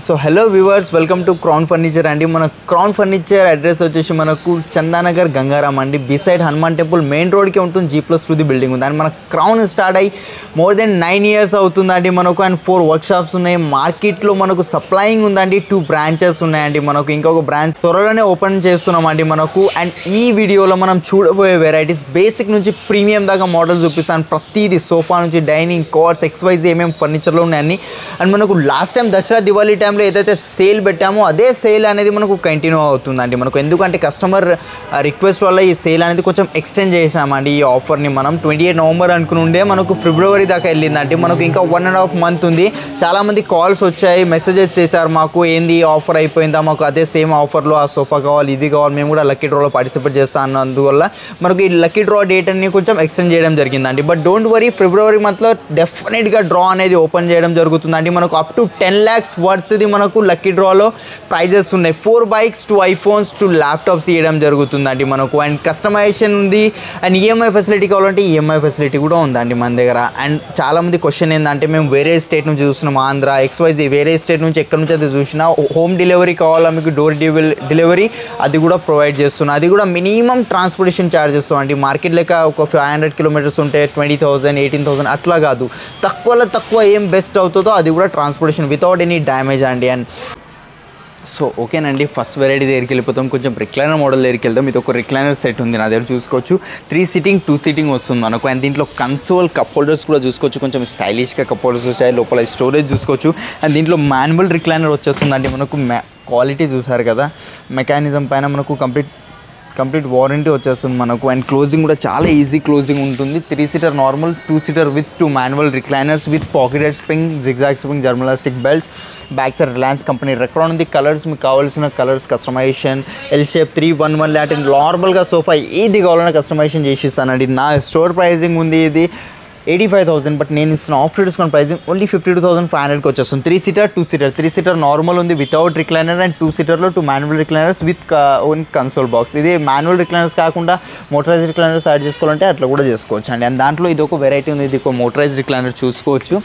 So hello viewers, welcome to crown furniture అండి. మన crown furniture address వచ్చేసి మనకు చందానగర్ గంగారాం అండి. బిసైడ్ హనుమాన్ టెంపుల్ మెయిన్ రోడ్కి ఉంటుంది. G+2 బిల్డింగ్ ఉంది. అండ్ మన క్రౌన్ స్టార్ట్ అయ్యి మోర్ దెన్ 9 years అవుతుందండి మనకు. అండ్ 4 వర్క్షాప్స్ ఉన్నాయి. మార్కెట్లో మనకు సప్లయింగ్ ఉందండి. 2 బ్రాంచెస్ ఉన్నాయండి మనకు. ఇంకొక బ్రాంచ్ త్వరలోనే ఓపెన్ చేస్తున్నామండి మనకు. అండ్ ఈ వీడియోలో మనం చూడబోయే వెరైటీస్ బేసిక్ నుంచి ప్రీమియం దాకా మోడల్స్ చూపిస్తాను. ప్రతిదీ సోఫా నుంచి డైనింగ్ కార్డ్స్ XYZ ఏమేమి ఫర్నిచర్లో ఉన్నాయని. అండ్ మనకు లాస్ట్ టైం దసరా దివాళీ టైంలో ఏదైతే సేల్ పెట్టామో అదే సేల్ అనేది మనకు కంటిన్యూ అవుతుందండి మనకు. ఎందుకంటే కస్టమర్ రిక్వెస్ట్ వల్ల ఈ సేల్ అనేది కొంచెం ఎక్స్టెండ్ చేసామండి. ఈ ఆఫర్ని మనం 28 నవంబర్ అనుకుని ఉండే మనకు ఫిబ్రవరి దాకా వెళ్ళిందండి. మనకు ఇంకా 1.5 month ఉంది. చాలామంది కాల్స్ వచ్చాయి, మెసేజెస్ చేశారు మాకు, ఏంది ఆఫర్ అయిపోయిందా, మాకు అదే సేమ్ ఆఫర్లో ఆ సోఫా కావాలి, ఇది కావాలి, మేము కూడా లక్కీ డ్రాలో పార్టిసిపేట్ చేస్తాం అన్నందువల్ల మనకు ఈ లక్కీ డ్రా డేట్ అన్ని కొంచెం ఎక్స్టెండ్ చేయడం జరిగిందండి. బట్ డోంట్ వరీ, ఫిబ్రవరి మంత్లో డెఫినెట్గా డ్రా అనేది ఓపెన్ చేయడం జరుగుతుందండి. మనకు అప్ టు 10 lakhs వర్త్ది మనకు లక్కీ డ్రాలో ప్రైజెస్ ఉన్నాయి. 4 bikes, 2 iPhones, 2 ల్యాప్టాప్స్ ఇవ్వడం జరుగుతుందండి మనకు. అండ్ కస్టమైజేషన్ ఉంది. అండ్ ఈఎంఐ ఫెసిలిటీ కావాలంటే ఈఎంఐ ఫెసిలిటీ కూడా ఉందండి మన దగ్గర. అండ్ చాలామంది క్వశ్చన్ ఏంటంటే, మేము వేరే స్టేట్ నుంచి చూస్తున్నాం, ఆంధ్ర XYZ వేరే స్టేట్ నుంచి ఎక్కడి నుంచి అయితే చూసినా హోమ్ డెలివరీ కావాలా మీకు, డోర్ డెలివరీ అది కూడా ప్రొవైడ్ చేస్తున్నాం. అది కూడా మినిమం ట్రాన్స్పోర్టేషన్ ఛార్జ్ చేస్తామండి. మార్కెట్ లెక్క ఒక 500 kilometers ఉంటే 20,000, 18,000 అట్లా కాదు. తక్కువలో తక్కువ ఏం బెస్ట్ అవుతుందో అది కూడా ట్రాన్స్పోర్టేషన్ వితౌట్ ఎనీ డ్యామేజ్ అండి. అండ్ సో ఓకేనండి, ఫస్ట్ వెరైటీ దగ్గరికి వెళ్ళిపోతాం. కొంచెం రిక్లైనర్ మోడల్ దగ్గరికి వెళ్తాం. ఇది ఒక రిక్లైనర్ సెట్ ఉంది నా దగ్గర, చూసుకోవచ్చు. 3 seating 2 seating వస్తుంది మనకు. అండ్ దీంట్లో కన్సోల్ కప్ హోల్డర్స్ కూడా చూసుకోవచ్చు. కొంచెం స్టైలిష్గా కప్ హోల్డర్స్ వచ్చాయి. లోపల స్టోరేజ్ చూసుకోవచ్చు. అండ్ దీంట్లో మాన్యువల్ రిక్లైనర్ వచ్చేస్తుందండి మనకు. క్వాలిటీ చూసారు కదా, మెకానిజం పైన మనకు కంప్లీట్ వారంటీ వచ్చేస్తుంది మనకు. అండ్ క్లోజింగ్ కూడా చాలా ఈజీ క్లోజింగ్ ఉంటుంది. 3 seater normal, 2 seater with 2 manual recliners with pocketed spring, zigzag spring, జర్మలాస్టిక్ belts. Back side Reliance company Recron ఉంది. కలర్స్ మీకు కావాల్సిన కలర్స్ కస్టమైజేషన్, L shape 311 లాంటి నార్మల్గా సోఫా ఏది కావాలన్నా కస్టమైజేషన్ చేసి ఇస్తానండి. నా స్టోర్ ప్రైజింగ్ ఉంది ఇది 85,000, బట్ నేను ఇస్తున్న ఆఫ్టర్ డిస్కౌంట్ ప్రైజింగ్ ఓన్లీ 52,500కి వచ్చేస్తుంది. 3 seater 2 seater. 3 seater నార్మల్ ఉంది without recliner. And 2 seaterలో 2 manual recliners with own console box. ఇది మాన్యువల్ రిక్లైనర్స్ కాకుండా మోటరైజ్ రిక్లైనర్స్ యాడ్ చేసుకోవాలంటే అట్లా కూడా చేసుకోవచ్చు అండి. అండ్ దాంట్లో ఇది ఒక వెరైటీ ఉంది. ఇది ఒక మోటరైజ్ రిక్లైనర్ చూసుకోవచ్చు.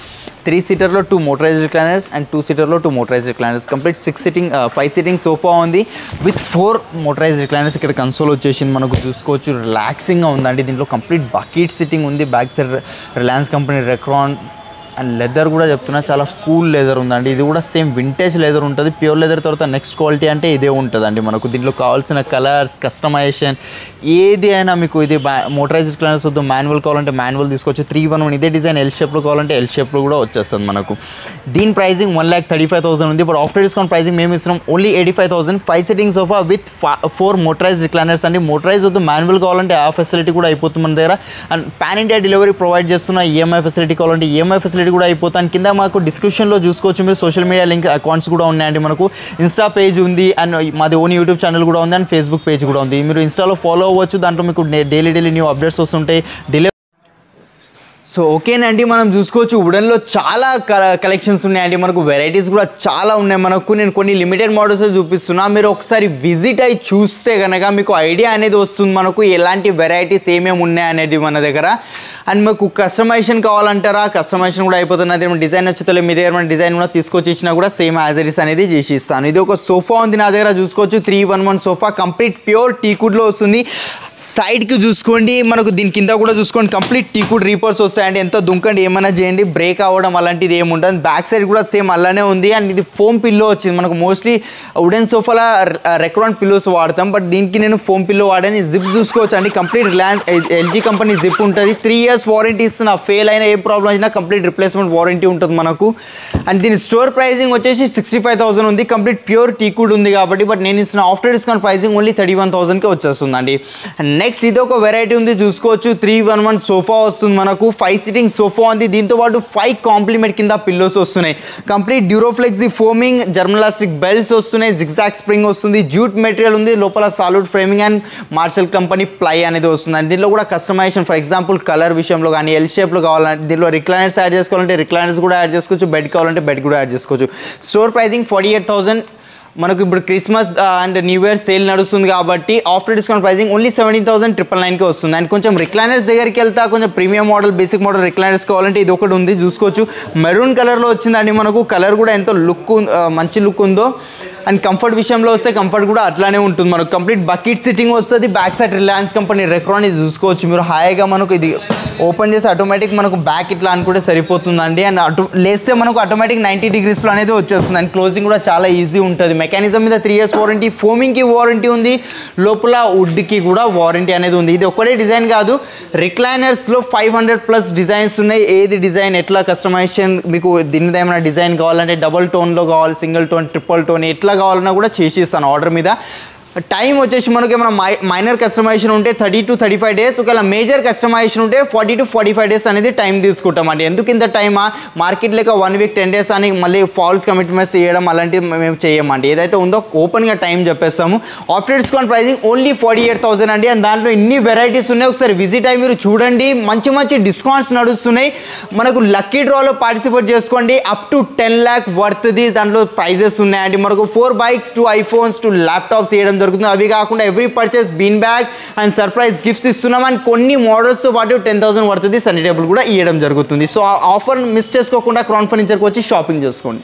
3 seaterలో 2 motorise recliners and 2 seaterలో 2 motorise recliners. Complete 5 seating sofa ఉంది విత్ 4 మోటరైజ్ రిక్లైనర్స్. ఇక్కడ కన్సోల్ వచ్చేసి మనకు చూసుకోవచ్చు. రిలాక్సింగ్గా ఉందండి. దీంట్లో కంప్లీట్ బకెట్ సిట్టింగ్ ఉంది. Back side Reliance company Recron. And leather కూడా చెప్తున్నా, చాలా కూల్ లెదర్ ఉందండి. ఇది కూడా సేమ్ వింటేజ్ లెదర్ ఉంటుంది. ప్యూర్ లెదర్ తర్వాత నెక్స్ట్ క్వాలిటీ అంటే ఇదే ఉంటుందండి మనకు. దీంట్లో కావాల్సిన కలర్స్ కస్టమైజేషన్ ఏది అయినా మీకు, ఇది మోటరైజ్ రిక్లైనర్స్ వద్దు, మాన్యువల్ కావాలంటే మాన్యువల్ తీసుకోవచ్చు. 311 ఇదే డిజైన్ L shapeలో కావాలంటే L shapeలో కూడా వచ్చేస్తుంది మనకు. దీని ప్రైజింగ్ 1,35,000 ఉంది. బట్ ఆఫ్టర్ డిస్కౌంట్ ప్రైజింగ్ మేము ఇస్తున్నాం only 85,000. 5 seating sofa with 4 motorise recliners అండి. మోటరైజ్ వద్దు, మాన్యువల్ కావాలంటే ఆ ఫెసిలిటీ కూడా అయిపోతుంది మన దగ్గర. And pan India delivery provide చేస్తున్న. ఈఎంఐ ఫెసిలిటీ కావాలంటే ఈఎంఐ ఫెసిలిటీ కూడా అయిపోతాను. కింద మాకు డిస్క్రిప్షన్లో చూసుకోవచ్చు మీరు. సోషల్ మీడియా లింక్ అకౌంట్స్ కూడా ఉన్నాయండి మనకు. ఇన్స్టా పేజ్ ఉంది. అండ్ మాది ఓన్ యూట్యూబ్ ఛానల్ కూడా ఉంది. అండ్ ఫేస్బుక్ పేజ్ కూడా ఉంది. మీరు ఇన్స్టాలో ఫాలో అవ్వచ్చు. దాంట్లో మీకు డైలీ న్యూ అప్డేట్స్ వస్తుంటాయి. సో ఓకేనండి, మనం చూసుకోవచ్చు వుడెన్లో చాలా కలెక్షన్స్ ఉన్నాయండి మనకు. వెరైటీస్ కూడా చాలా ఉన్నాయి మనకు. నేను కొన్ని లిమిటెడ్ మోడల్స్ చూపిస్తున్నా. మీరు ఒకసారి విజిట్ అయ్యి చూస్తే కనుక మీకు ఐడియా అనేది వస్తుంది మనకు ఎలాంటి వెరైటీస్ ఏమేమి ఉన్నాయి అనేది మన దగ్గర. అండ్ మీకు కస్టమైజేషన్ కావాలంటారా, కస్టమైజేషన్ కూడా అయిపోతుంది. అదే డిజైన్ వచ్చేతో మీ దగ్గర మన డిజైన్ కూడా తీసుకొచ్చి ఇచ్చినా కూడా సేమ్ యాజ్ ఇట్ ఈస్ అనేది చేసి ఇస్తాను. ఇది ఒక సోఫా ఉంది నా దగ్గర చూసుకోవచ్చు. 311 సోఫా కంప్లీట్ ప్యూర్ టీకుడ్లో వస్తుంది. సైడ్కి చూసుకోండి మనకు, దీని కింద కూడా చూసుకోండి కంప్లీట్ టీకుడ్ రీపర్స్ వస్తాయండి. ఎంత దుంకండి ఏమైనా చేయండి, బ్రేక్ అవ్వడం అలాంటిది ఏముంటుంది. బ్యాక్ సైడ్ కూడా సేమ్ అలానే ఉంది. అండ్ ఇది ఫోమ్ పిల్లో వచ్చింది మనకు. మోస్ట్లీ వుడెన్ సోఫాలో రెక్రాన్ పిల్లోస్ వాడతాం, బట్ దీనికి నేను ఫోమ్ పిల్లో వాడాను. జిప్ చూసుకోవచ్చు అండి. Complete Reliance LG company zip ఉంటుంది. 3 years వారంటీ ఇస్తున్నా. ఫెయిల్ అయినా ఏం ప్రాబ్లం అయినా కంప్లీట్ రిప్లేస్మెంట్ వారంటీ ఉంటుంది మనకు. అండ్ దీని స్టోర్ ప్రైజింగ్ వచ్చేసి 65,000 ఉంది. కంప్లీట్ ప్యూర్ టీకుడ్ ఉంది కాబట్టి. బట్ నేను ఇస్తున్న ఆఫ్టర్ డిస్కౌంట్ ప్రైజింగ్ ఓన్లీ 31,000కి వచ్చేస్తుందండి. అండ్ నెక్స్ట్ ఇది ఒక వెరైటీ ఉంది చూసుకోవచ్చు. 311 సోఫా వస్తుంది మనకు. 5 seating సోఫా ఉంది. దీంతో పాటు 5 కాంప్లిమెంట్ కింద పిల్లోస్ వస్తున్నాయి. Complete Duroflex foaming, German elastic belts వస్తున్నాయి. జిగ్జాగ్ స్ప్రింగ్ వస్తుంది. జూట్ మెటీరియల్ ఉంది. లోపల solid framing and Marshall company ply అనేది వస్తుంది. అండ్ దీంట్లో కూడా కస్టమైజేషన్, ఫర్ ఎగ్జాంపుల్ కలర్ విషయంలో కానీ L shapeలో కావాలంటే, దీంట్లో రిక్లైనర్స్ యాడ్ చేసుకోవాలంటే రిక్లైనర్స్ కూడా యాడ్ చేసుకోవచ్చు. బెడ్ కావాలంటే బెడ్ కూడా యాడ్ చేసుకోవచ్చు. Store pricing 48,000. మనకు ఇప్పుడు Christmas and new year sale నడుస్తుంది కాబట్టి ఆఫ్టర్ డిస్కౌంట్ ప్రైజింగ్ ఓన్లీ 17,999కి వస్తుంది. అండ్ కొంచెం రిక్లైనర్స్ దగ్గరికి వెళ్తా కొంచెం premium model basic model recliners కావాలంటే ఇది ఒకటి ఉంది చూసుకోవచ్చు. మెరూన్ కలర్లో వచ్చిందండి మనకు. కలర్ కూడా ఎంతో మంచి లుక్ ఉందో. అండ్ కంఫర్ట్ విషయంలో వస్తే కంఫర్ట్ కూడా అట్లానే ఉంటుంది. మనకు కంప్లీట్ బకెట్ సిట్టింగ్ వస్తుంది. Back side Reliance company Recron ఇది చూసుకోవచ్చు మీరు. హాయిగా మనకు ఇది ఓపెన్ చేసి ఆటోమేటిక్ మనకు బ్యాక్ ఇట్లా అనుకుంటే సరిపోతుందండి. అండ్ లేస్తే మనకు ఆటోమేటిక్ 90 degreesలో అనేది వచ్చేస్తుంది. అండ్ క్లోజింగ్ కూడా చాలా ఈజీ ఉంటుంది. మెకానిజం మీద 3 years వారంటీ, ఫోమింగ్కి వారంటీ ఉంది, లోపల వుడ్కి కూడా వారంటీ అనేది ఉంది. ఇది ఒక్కడే డిజైన్ కాదు, రిక్లైనర్స్లో 500+ డిజైన్స్ ఉన్నాయి. ఏది డిజైన్ ఎట్లా కస్టమైజేషన్ మీకు దీనిది ఏమైనా డిజైన్ కావాలంటే డబుల్ టోన్లో కావాలి, సింగిల్ టోన్, ట్రిపుల్ టోన్ ఎట్లా కావాలన్నా కూడా చేసి ఇస్తాను ఆర్డర్ మీద. టైం వచ్చేసి మనకి ఏమైనా మైనర్ కస్టమైజేషన్ ఉంటే 30 to 35 days, ఒకవేళ మేజర్ కస్టమైజేషన్ ఉంటే 40 to 45 days అనేది టైం తీసుకుంటామండి. ఎందుకు ఇంత టైమా? మార్కెట్ లేక 1 week 10 days అని మళ్ళీ ఫాల్స్ కమిట్మెంట్స్ చేయడం అలాంటివి మేము చేయమండి. ఏదైతే ఉందో ఓపెన్గా టైం చెప్పేస్తాము. ఆఫ్టర్ డిస్కౌంట్ ప్రైజింగ్ ఓన్లీ 48,000 అండి. అండ్ దాంట్లో ఇన్ని వెరైటీస్ ఉన్నాయి. ఒకసారి విజిట్ అయ్యి మీరు చూడండి. మంచి మంచి డిస్కౌంట్స్ నడుస్తున్నాయి. మనకు లక్కీ డ్రాలో పార్టిసిపేట్ చేసుకోండి. అప్ టు 10 lakh వర్త్ది దాంట్లో ప్రైజెస్ ఉన్నాయండి. మనకు 4 bikes, 2 iPhones, 2 laptops చేయడం జరుగుతుంది. అవి కాకుండా every purchase bean bag and surprise gifts ఇస్తున్నాం. అండ్ కొన్ని మోడల్స్తో పాటు 10,000 వర్త్ది సన్నీ టేబుల్ కూడా ఇవ్వడం జరుగుతుంది. సో ఆ ఆఫర్ మిస్ చేసుకోకుండా క్రౌన్ ఫర్నిచర్కి వచ్చి షాపింగ్ చేసుకోండి.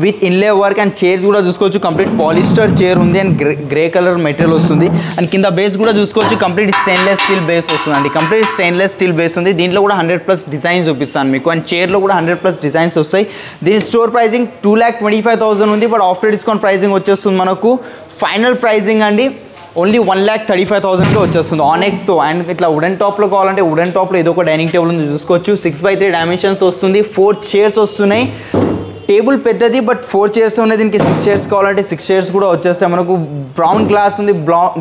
విత్ ఇన్లే వర్క్ అండ్ చైర్స్ కూడా చూసుకోవచ్చు. కంప్లీట్ పాలిస్టర్ చైర్ ఉంది అండ్ గ్రే కలర్ మెటీరియల్ వస్తుంది. అండ్ కింద బేస్ కూడా చూసుకోవచ్చు. కంప్లీట్ స్టెయిన్లెస్ స్టీల్ బేస్ వస్తుంది అండి. కంప్లీట్ స్టెయిన్లెస్ స్టీల్ బేస్ ఉంది. దీంట్లో కూడా 100+ డిజైన్స్ చూపిస్తాను మీకు. అండ్ చైర్లో కూడా 100+ డిజైన్స్ వస్తాయి. దీని స్టోర్ ప్రైజింగ్ 2,25,000 ఉంది. బట్ ఆఫ్టర్ డిస్కౌంట్ ప్రైజింగ్ వచ్చేస్తుంది మనకు ఫైనల్ ప్రైజింగ్ అండి ఓన్లీ 1,35,000కి వచ్చేస్తుంది ఆనెక్స్తో. అండ్ ఇట్లా వుడెన్ టాప్లో కావాలంటే వుడెన్ టాప్లో ఏదో ఒక డైనింగ్ టేబుల్ ఉంది చూసుకోవచ్చు. 6x3 డైమెన్షన్స్ వస్తుంది. 4 chairs వస్తున్నాయి. టేబుల్ పెద్దది బట్ 4 chairs ఉన్నాయి. దీనికి 6 chairs కావాలంటే 6 chairs కూడా వచ్చేస్తాయి. మనకు బ్రౌన్ గ్లాస్ ఉంది.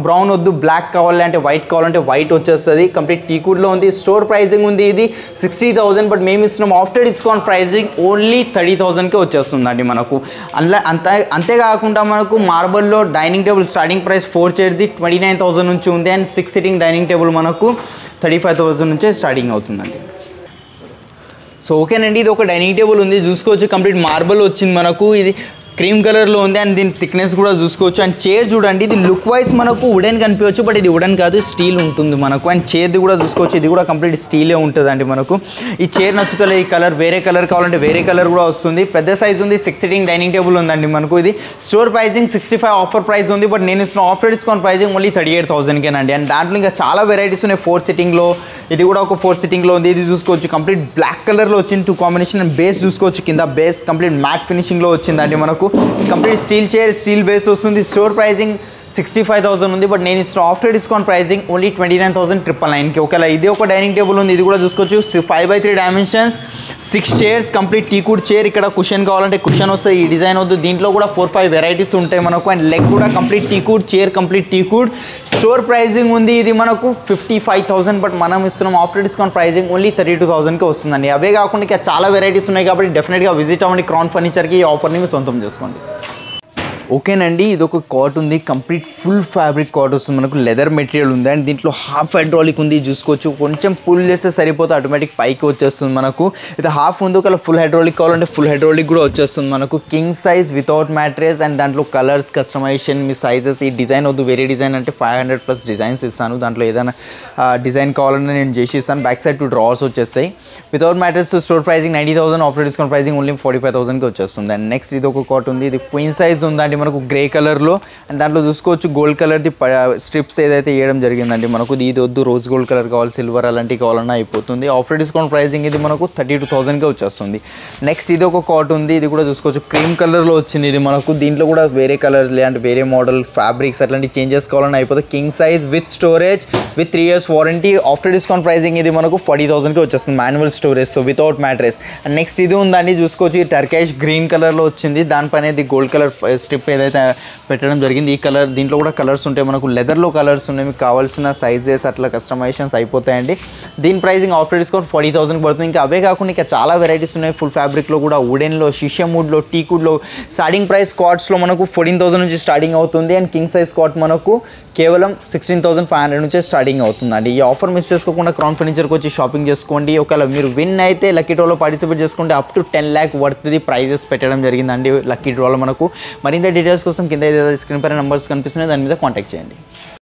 బ్రౌన్ వద్దు, బ్లాక్ కావాలంటే వైట్ కావాలంటే వైట్ వచ్చేస్తుంది. కంప్లీట్ టీకుడ్లో ఉంది. స్టోర్ ప్రైజింగ్ ఉంది ఇది 60,000. బట్ మేము ఇస్తున్నాం ఆఫ్టర్ డిస్కౌంట్ ప్రైజింగ్ ఓన్లీ 30,000కి వచ్చేస్తుందండి మనకు. అంతేకాకుండా మనకు మార్బల్లో డైనింగ్ టేబుల్ స్టార్టింగ్ ప్రైస్ 4 chairది 29,000 నుంచి ఉంది. అండ్ 6 sitting డైనింగ్ టేబుల్ మనకు 35,000 నుంచే స్టార్టింగ్ అవుతుందండి. సో ఓకేనండి, ఇది ఒక డైనింగ్ టేబుల్ ఉంది చూసుకోవచ్చు. కంప్లీట్ మార్బల్ వచ్చింది మనకు. ఇది క్రీమ్ కలర్లో ఉంది. అండ్ దీని థిక్నెస్ కూడా చూసుకోవచ్చు. అండ్ చైర్ చూడండి, ఇది లుక్ వైజ్ మనకు వుడెన్ కనిపించవచ్చు బట్ ఇది వుడెన్ కాదు, స్టీల్ ఉంటుంది మనకు. అండ్ చైర్ది కూడా చూసుకోవచ్చు. ఇది కూడా కంప్లీట్ స్టీలే ఉంటుందండి మనకు. ఈ చైర్ నచ్చుతలే ఈ కలర్, వేరే కలర్ కావాలంటే వేరే కలర్ కూడా వస్తుంది. పెద్ద సైజ్ ఉంది. 6 sitting డైనింగ్ టేబుల్ ఉందండి మనకు. ఇది స్టోర్ ప్రైజింగ్ 65 ఆఫర్ ప్రైస్ ఉంది. బట్ నేను ఇస్తున్న ఆఫర్ డిస్కౌంట్ ప్రైజింగ్ ఓన్లీ 38,000కేనండి. అండ్ దాంట్లో ఇంకా చాలా వెరైటీస్ ఉన్నాయి 4 sittingలో. ఇది కూడా ఒక 4 sittingలో ఉంది. ఇది చూసుకోవచ్చు. కంప్లీట్ బ్లాక్ కలర్లో వచ్చింది 2 కాంబినేషన్. అండ్ బేస్ చూసుకోవచ్చు. కింద బేస్ కంప్లీట్ మ్యాట్ ఫినిషింగ్లో వచ్చిందండి మనకు. Complete steel chair, steel base వస్తుంది. స్టోర్ ప్రైజింగ్ 65,000 ఉంది. బట్ నేను ఇస్తున్న ఆఫ్టర్ డిస్కౌంట్ ప్రైజింగ్ ఓన్లీ 29,999కి. ఒకవేళ ఇది ఒక డైనింగ్ టేబుల్ ఉంది. ఇది కూడా చూసుకోవచ్చు. 5x3 dimensions, 6 chairs, complete teakwood chair. ఇక్కడ కుషన్ కావాలంటే కుషన్ వస్తుంది. ఈ డిజైన్ వద్దు. దీంట్లో కూడా 4-5 వెరైటీస్ ఉంటాయి మనకు. అండ్ లెగ్ కూడా complete teakwood chair, complete teakwood. Store pricing ఉంది ఇది మనకు 55,000. బట్ మనం ఇస్తున్నాం ఆఫ్టర్ డిస్కౌంట్ ప్రైజింగ్ ఓన్లీ 32,000కి వస్తుందండి. అవే కాకుండా ఇంకా చాలా వెరైటీస్ ఉన్నాయి కాబట్టి డెఫినెట్గా విజిట్ అవ్వండి క్రౌన్ ఫర్నిచర్కి. ఈ ఆఫర్ని మీరు సొంతం చేసుకోండి. ఓకేనండి, ఇది ఒక కాట్ ఉంది. కంప్లీట్ ఫుల్ ఫ్యాబ్రిక్ కాట్ వస్తుంది మనకు. లెదర్ మెటీరియల్ ఉంది. అండ్ దీంట్లో హాఫ్ హైడ్రాలిక్ ఉంది చూసుకోవచ్చు. కొంచెం పుల్ చేస్తే సరిపోతే ఆటోమేటిక్ పైకి వచ్చేస్తుంది మనకు. ఇది హాఫ్ ఉంది. ఒకవేళ ఫుల్ హైడ్రాలిక్ కావాలంటే ఫుల్ హైడ్రాలిక్ కూడా వచ్చేస్తుంది మనకు. King size without mattress. And దాంట్లో కలర్స్ కస్టమైజేషన్ మీ సైజెస్. ఈ డిజైన్ వద్దు వేరే డిజైన్ అంటే 500+ డిజైన్స్ ఇస్తాను. దాంట్లో ఏదైనా డిజైన్ కావాలని నేను చేసి ఇస్తాను. బ్యాక్ సైడ్ 2 drawers వచ్చేస్తాయి. Without mattress store pricing 90,000. After discount pricing only 45,000కి వచ్చేస్తుంది. అండ్ నెక్స్ట్ ఇది ఒక కాట్ ఉంది. ఇది క్వీన్ సైజ్ ఉందండి మనకు గ్రే కలర్లో. అండ్ దాంట్లో చూసుకోవచ్చు గోల్డ్ కలర్ది స్ట్రిప్స్ ఏదైతే వేయడం జరిగిందండి మనకు. ఇది వద్దు రోజ్ గోల్డ్ కలర్ కావాలి, సిల్వర్ అలాంటివి కావాలన్నా అయిపోతుంది. ఆఫ్టర్ డిస్కౌంట్ ప్రైజింగ్ ఇది మనకు 32,000కే వచ్చేస్తుంది. నెక్స్ట్ ఇది ఒక కాట్ ఉంది. ఇది కూడా చూసుకోవచ్చు. క్రీమ్ కలర్లో వచ్చింది ఇది మనకు. దీంట్లో కూడా వేరే కలర్స్ లేదంటే వేరే మోడల్ ఫ్యాబ్రిక్స్ అట్లాంటి చేంజెస్ కావాలన్నా అయిపోతుంది. King size with storage with 3 years warranty. After discount pricing ఇది మనకు 40,000కే వచ్చేస్తుంది మాన్యువల్ స్టోరేజ్తో వితౌట్ మ్యాట్రెస్. అండ్ నెక్స్ట్ ఇది ఉందండి చూసుకోవచ్చు. ఈ టర్కిష్ గ్రీన్ కలర్లో వచ్చింది. దానిపైన ఇది గోల్డ్ కలర్ స్ట్రిప్ ఏదైతే పెట్టడం జరిగింది. ఈ కలర్ దీంట్లో కూడా కలర్స్ ఉంటాయి మనకు. లెదర్లో కలర్స్ ఉన్నాయి. మీకు కావాల్సిన సైజెస్ అట్లా కస్టమైజేషన్స్ అయిపోతాయండి. దీని ప్రైజింగ్ ఆఫ్టర్ డిస్కౌంట్ 40,000 పడుతుంది. ఇంకా అవే కాకుండా ఇంకా చాలా వెరైటీస్ ఉన్నాయి ఫుల్ ఫ్యాబ్రిక్లో కూడా. వుడెన్లో, షిషియమ్వుడ్లో, టీకుడ్లో. స్టార్టింగ్ ప్రైస్ కాట్స్లో మనకు 14,000 నుంచి స్టార్టింగ్ అవుతుంది. అండ్ కింగ్ సైజ్ కాట్ మనకు కేవలం 16,500 నుంచే స్టార్టింగ్ అవుతుందండి. ఈ ఆఫర్ మిస్ చేసుకోకుండా క్రౌన్ ఫర్నిచర్కి వచ్చి షాపింగ్ చేసుకోండి. ఒకవేళ మీరు విన్ అయితే లక్కీ డ్రాలో పార్టిసిపేట్ చేసుకుంటే అప్ టు 10 lakh వర్త్ది ప్రైజెస్ పెట్టడం జరిగిందండి లక్కీ డ్రాలో మనకు. మరింత డీటెయిల్స్ కోసం కింద ఏదైతే స్క్రీన్ పైన నెంబర్స్ కనిపిస్తున్నాయో దాని మీద కాంటాక్ట్ చేయండి.